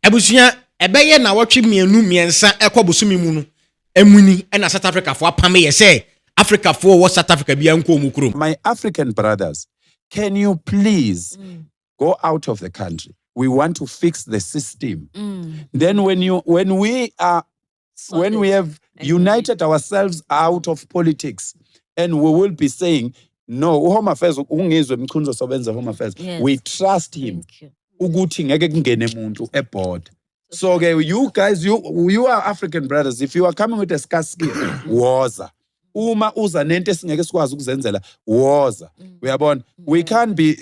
Ebusia ebeye na watwe mienu miensa ekobosumi mu no emuni na South Africa for apame ye say Africa for what South Africa bia nko mu krom. My African brothers, can you please go out of the country? We want to fix the system. Then when we have united ourselves out of politics, and we will be saying, no, Home Affairs, we trust him. So okay, you guys, you are African brothers. If you are coming with a scarce waza. We can't be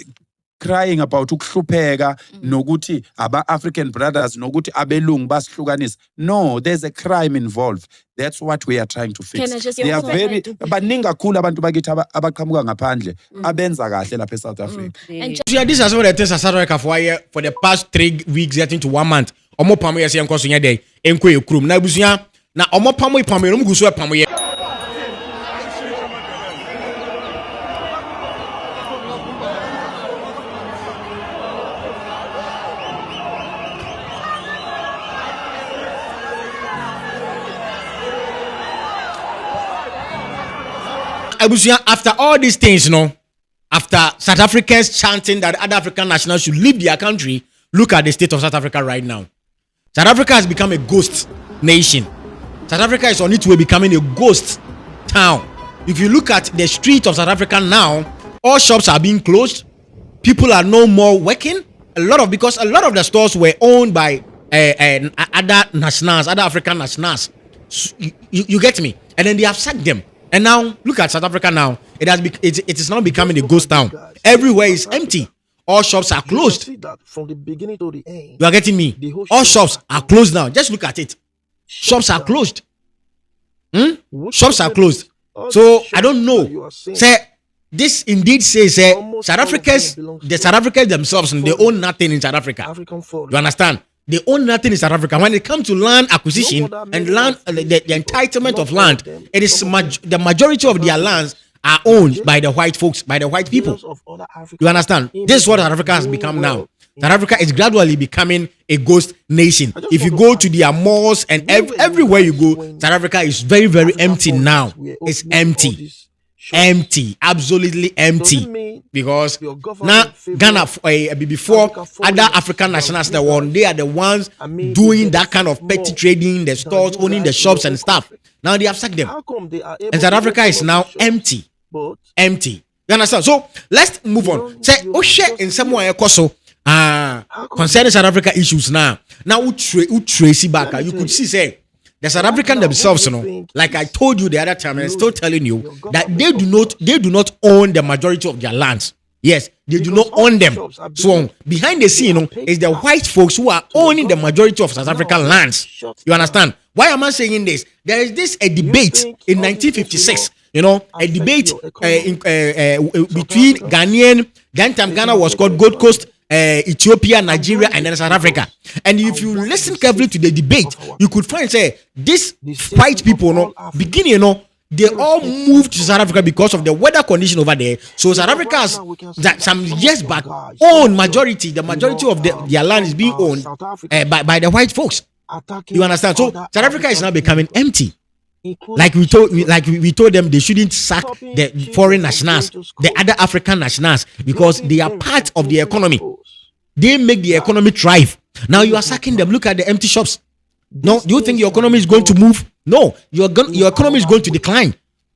crying about ukuhlupeka nokuthi aba African brothers nokuthi abelungu basihlukanisa. No, there's a crime involved. That's what we are trying to fix. They are very baningi kakhulu abantu bakithi abaqhamuka ngaphandle abenza kahle lapha eSouth Africa. This is what the things South Africa for the past 3 weeks getting to 1 month. Omo pamo yesi enkoso nya dey enko ekrum na busuya na omo pamo ipamo no muguso epamo ye. After all these things, after South Africans chanting that other African nationals should leave their country, look at the state of South Africa right now. South Africa has become a ghost nation. South Africa is on its way becoming a ghost town. If you look at the street of South Africa now, all shops are being closed. People are no more working. Because a lot of the stores were owned by other nationals, other African nationals. So, you get me? And then they have sacked them. And now look at South Africa now. It is now becoming a ghost town. Everywhere is empty. All shops are closed. From the beginning to the end. You are getting me? All shops are closed now. Just look at it. Shops are closed. Shops are closed. So I don't know. Say this indeed says the South Africans themselves, they own nothing in South Africa. You understand? They own nothing in South Africa. When it comes to land acquisition and land, the entitlement of land, it is the majority of their lands are owned by the white folks, by the white people. You understand? This is what South Africa has become now. South Africa is gradually becoming a ghost nation. If you go to their malls and everywhere you go, South Africa is very, very empty now. It's empty. Empty, absolutely empty. Because now Ghana, before other African nationals, they are the ones doing that kind of petty trading, the stores, owning the shops and stuff. Now they have sacked them, and South Africa is now empty. Empty. You understand? So let's move on. Say, share in some way, concerning South Africa issues now. Now, Tracy Baker, you could see say. The South African themselves, like I told you the other time, and I'm still telling you that they do not own the majority of their lands. Yes, they do not own them. So behind the scene, is the white folks who are owning the majority of South African lands. You understand? Why am I saying this? There is a debate in 1956. A debate between Ghanaian. Then time Ghana was called Gold Coast, Ethiopia, Nigeria, and then South Africa. And if you listen carefully to the debate, you could find these white people, beginning, they all moved to South Africa because of the weather condition over there. So South Africa has, some years back, the majority of their land is being owned by the white folks. You understand? So South Africa is now becoming empty. Like we told them they shouldn't sack the foreign nationals, the other African nationals, because they are part of the economy. They make the economy thrive. Now you are sacking them. Look at the empty shops. No, do you think your economy is going to move? No, your economy is going to decline.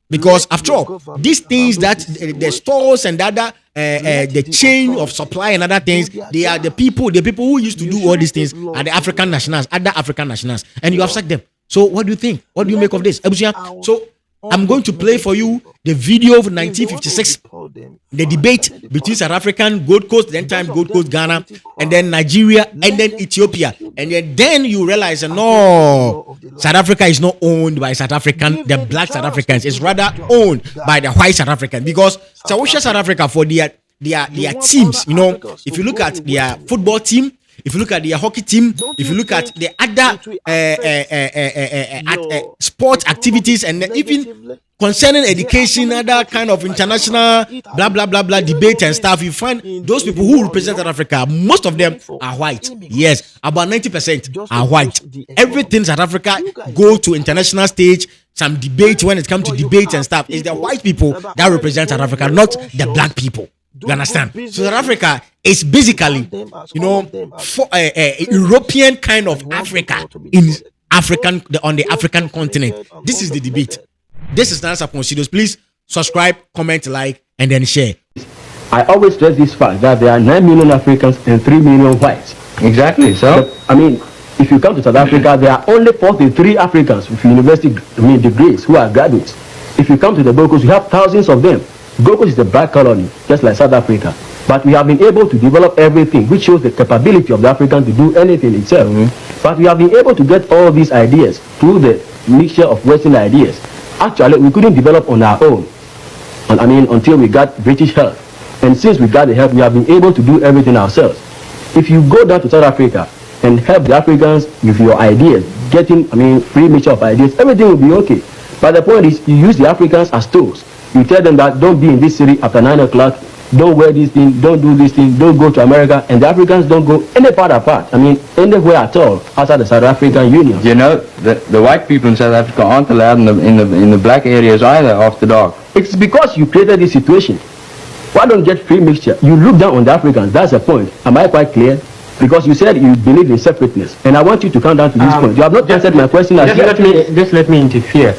Because after all, these things that the stores and the chain of supply and other things, they are the people who used to do all these things are the African nationals, other African nationals, and you have sacked them. So what do you think? What do you make of this? So I'm going to play for you the video of 1956, the debate between South African, Gold Coast, then time Gold Coast, Ghana, and then Nigeria, and then Ethiopia. And then you realize, no, South Africa is not owned by South African, the black South Africans. It's rather owned by the white South Africans. Because South Africa, for their teams, if you look at their football team, if you look at their hockey team, Don't if you you look at think the other it will affect your sport activities, and even negatively? concerning There are education, so many other countries kind of like international South Africa, blah blah blah blah even debate though and they stuff, you find in those the people who world, represent you South know, Africa, most of them looking for are white. immigrants Yes, about 90% just are to white. boost the economy. Everything South Africa You guys go don't to have international stage, some debate when it comes to But you debates and have stuff, is the people white people that are that already represent South doing Africa, their not own the shows, black people. do You understand? good So South businesses. Africa is basically, Want them as you all know, of them as for criminals. European kind of You want them Africa all to be in deported. African on the Those African continent. documented and This is the debate. undocumented. This is Nasa Considos. Please subscribe, comment, like, and then share. I always stress this fact that there are 9 million Africans and 3 million whites. Exactly. So, But, I mean, if you come to South Africa, there are only 43 Africans with university degrees who are graduates. If you come to the Gold Coast, you have thousands of them. Gold Coast is a black colony, just like South Africa. But we have been able to develop everything, which shows the capability of the African to do anything itself. But we have been able to get all these ideas through the mixture of Western ideas. Actually, we couldn't develop on our own. Until we got British help. And since we got the help, we have been able to do everything ourselves. If you go down to South Africa and help the Africans with your ideas, getting, free mixture of ideas, everything will be okay. But the point is, you use the Africans as tools. You tell them that don't be in this city after 9 o'clock, don't wear this thing, don't do this thing, don't go to America, and the Africans don't go any part apart. Anywhere at all outside the South African Union. you know, the white people in South Africa aren't allowed in the black areas either after dark. It's because you created this situation. Why don't get free mixture? You look down on the Africans, that's the point. Am I quite clear? Because you said you believe in separateness, and I want you to come down to this point. You have not answered my question. Just let me interfere.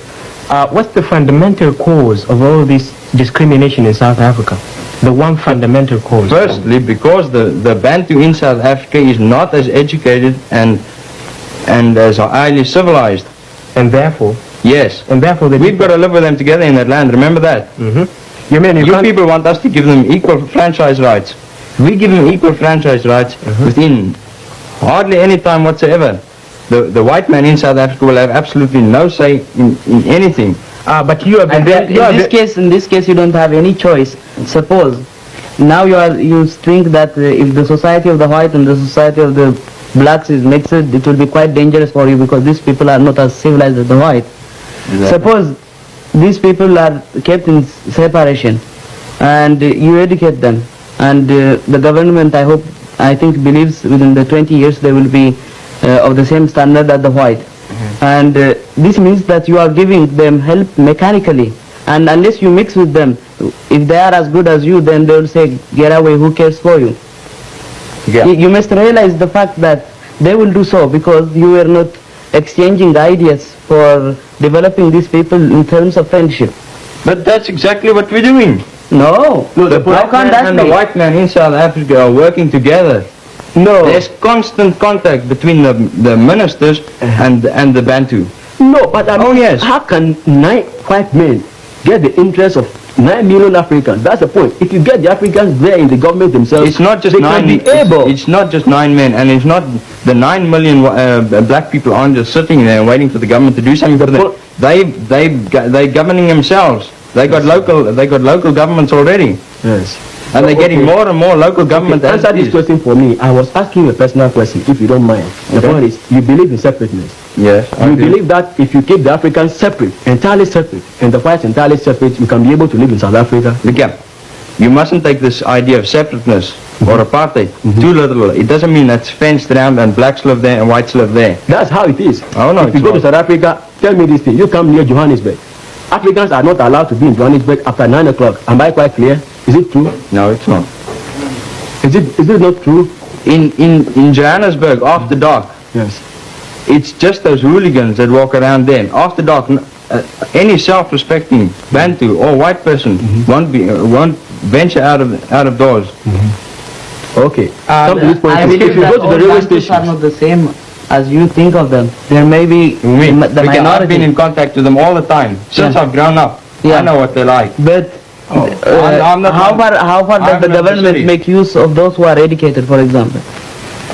What's the fundamental cause of all this discrimination in South Africa? The one fundamental cause. Firstly, because the Bantu in South Africa is not as educated and as highly civilized. And therefore, Yes. they We've got to live with them together in that land. Remember that. You mean You people want us to give them equal franchise rights. We give them equal franchise rights within hardly any time whatsoever. The white man in South Africa will have absolutely no say in anything. but you have been In this case, you don't have any choice. Suppose now you think that if the society of the white and the society of the blacks is mixed, it will be quite dangerous for you because these people are not as civilized as the white. Exactly. Suppose these people are kept in separation, and you educate them, and the government, I think, believes within the 20 years they will be of the same standard as the white. And this means that you are giving them help mechanically, and unless you mix with them, if they are as good as you, then they will say, get away, who cares for you? Yeah. You must realize the fact that they will do so because you were not exchanging ideas for developing these people in terms of friendship. But that's exactly what we're doing. No, The how black can man that and be? the white man in South Africa are working together. No, There's constant contact between the ministers and the Bantu. No, but Oh, yes. how can 9 white men get the interest of 9 million Africans? That's the point. If you get the Africans there in the government themselves, It's not just they nine. can be able. It's not just 9 men, and it's not the 9 million black people aren't just sitting there waiting for the government to do something for them. They're governing themselves. They got local governments already, Yes. and they're getting Okay. more and more local government. as Answer it this is. question for me. I was asking you a personal question, if you don't mind. The Okay. point is, you believe in separateness. Yes, I You do. believe that if you keep the Africans separate, entirely separate, and the whites entirely separate, you can be able to live in South Africa. Look here, you mustn't take this idea of separateness or apartheid too literal. It doesn't mean that's fenced around and blacks live there and whites live there. That's how it is. Oh, no, if you it's go to not. South Africa, tell me this thing. You come near Johannesburg. Africans are not allowed to be in Johannesburg after 9 o'clock. Am I quite clear? Is it true? No, it's not. Is it not true? In Johannesburg, after dark, Yes. it's just those hooligans that walk around there. After dark, any self-respecting Bantu or white person won't venture out of doors. Okay. Come to this point. I If believe you that go to all the railway Bantus are station, not the same as you think of them. There may be the Because I've been minority, in contact with them all the time since Yeah. I've grown up. Yeah. I know what they're like. but I'm not- how far I'm does the not government the city. make use of those who are educated, for example?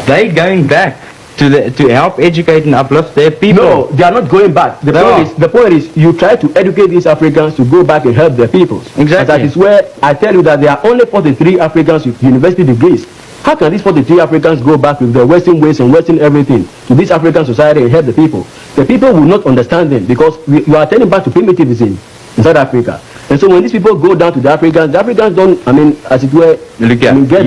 They're going back to help educate and uplift their people. no, they are not going back. They are. The point is, you try to educate these Africans to go back and help their peoples. Exactly. And that is where I tell you that there are only 43 Africans with university degrees How can these 43 Africans go back with their Western ways and Western everything to this African society and help the people? The people will not understand them because we are turning back to primitivism in South Africa. And so when these people go down to the Africans don't, as it were, Look at,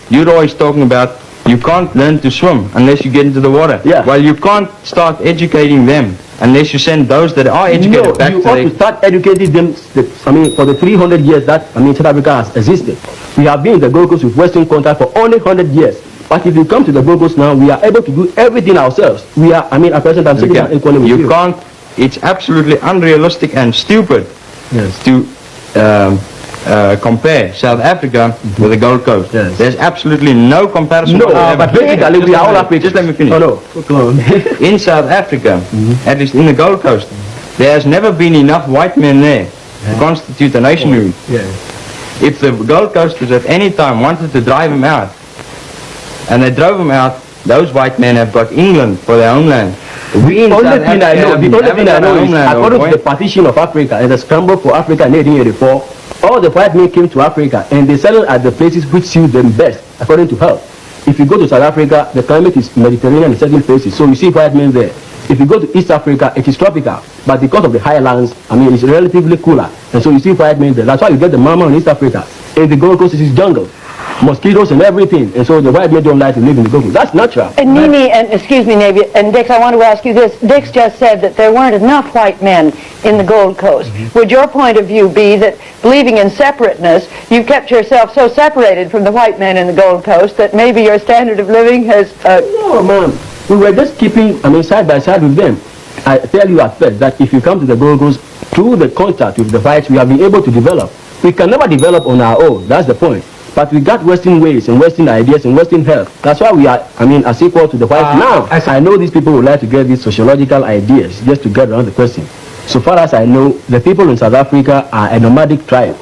you're always talking about you can't learn to swim unless you get into the water. Yeah. Well, you can't start educating them unless you send those that are educated back to you ought to start educating them, for the 300 years that, South Africa has existed. We have been in the Gold Coast with Western contact for only 100 years. But if you come to the Gold Coast now, we are able to do everything ourselves. We are, at present, I'm sitting down equally with you. You can't, it's absolutely unrealistic and stupid to compare South Africa with the Gold Coast. Yes. There's absolutely no comparison. No, but basically we are all Africans. Just let me finish. Oh no, go on. In South Africa, at least in the Gold Coast, there has never been enough white men there to constitute a nationhood. If the Gold Coasters at any time wanted to drive him out, and they drove him out, those white men have got England for their homeland. The only thing I know is, according to the partition of Africa and the scramble for Africa in 1884, all the white men came to Africa and they settled at the places which suit them best, according to health. If you go to South Africa, the climate is Mediterranean in certain places, so you see white men there. If you go to East Africa, it is tropical, but because of the highlands, it's relatively cooler, and so you see white men there. That's why you get the mama in East Africa. In the Gold Coast, it is jungle, mosquitoes and everything, and so the white men don't like to live in the Gold Coast. That's natural. And Nini, and excuse me, Navy, and Dix, I want to ask you this. Dix just said that there weren't enough white men in the Gold Coast. Would your point of view be that believing in separateness, you've kept yourself so separated from the white men in the Gold Coast that maybe your standard of living has... No, ma'am. We were just keeping, side by side with them. I tell you at first that if you come to the Gold Coast, through the contact with the whites, we have been able to develop. We can never develop on our own. That's the point. But we got Western ways and Western ideas and Western health. That's why we are, as equal to the whites now. I know these people would like to get these sociological ideas just to get around the question. So far as I know, the people in South Africa are a nomadic tribe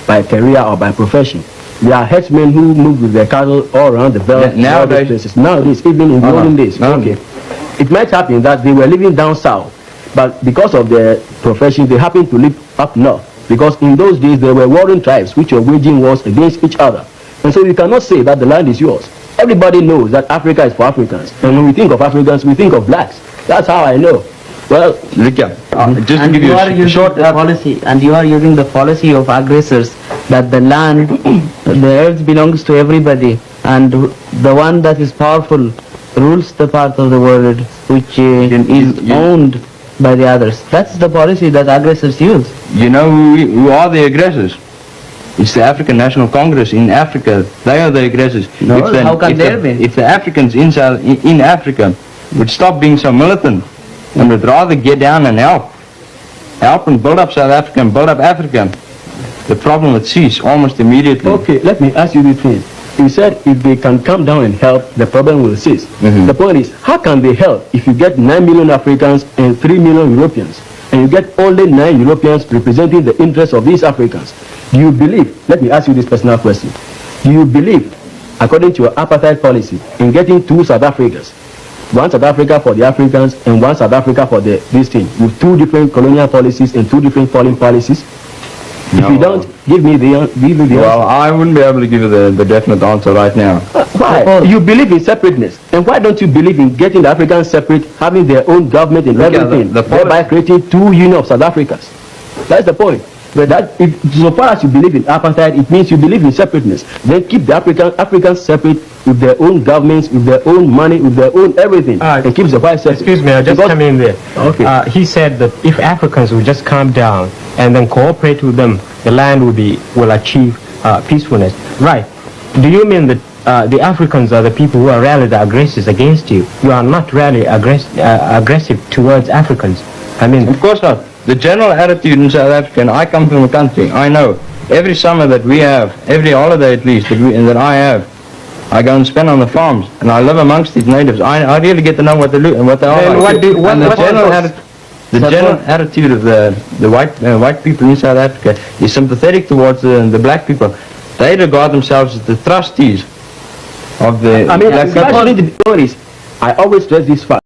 by career or by profession. They are herdsmen who move with their cattle all around the belt. Nowadays, even in the olden days. Okay. It might happen that they were living down south, but because of their profession, they happened to live up north. Because in those days, there were warring tribes which were waging wars against each other. And so you cannot say that the land is yours. Everybody knows that Africa is for Africans. And when we think of Africans, we think of blacks. That's how I know. Well, look, just to give you a short policy, and you are using the policy of aggressors that the land, the earth belongs to everybody, and the one that is powerful rules the part of the world which is owned by the others. That's the policy that aggressors use. You know who are the aggressors? It's the African National Congress in Africa. They are the aggressors. No, how can they be? If the Africans in Africa would stop being so militant and would rather get down and help and build up South Africa and build up Africa, the problem would cease almost immediately. Okay, let me ask you this thing. You said if they can come down and help, the problem will cease. The point is, how can they help if you get 9 million Africans and 3 million Europeans, and you get only 9 Europeans representing the interests of these Africans? Do you believe, let me ask you this personal question, do you believe, according to your apartheid policy, in getting 2 South Africas, one South Africa for the Africans and one South Africa for this thing, with 2 different colonial policies and 2 different foreign policies? No. If you don't give me the answer. Well, I wouldn't be able to give you the definite answer right now. Why? You believe in separateness. And why don't you believe in getting the Africans separate, having their own government and everything, thereby creating 2 union of South Africas? That's the point. But that, so far as you believe in apartheid, it means you believe in separateness. Then keep the Africans separate with their own governments, with their own money, with their own everything, and keep the whites separate. Excuse me, I'll just come in there. Okay. He said that if Africans would just calm down and then cooperate with them, the land will achieve peacefulness. Right. Do you mean that the Africans are the people who are really the aggressors against you? You are not really aggressive towards Africans. Of course not. The general attitude in South Africa, and I come from a country, I know, every summer that we have, every holiday at least that I have, I go and spend on the farms, and I live amongst these natives. I really get to know what they look and what they are like. The general attitude of the white people in South Africa is sympathetic towards the black people. They regard themselves as the trustees of the black people. I always stress this fact.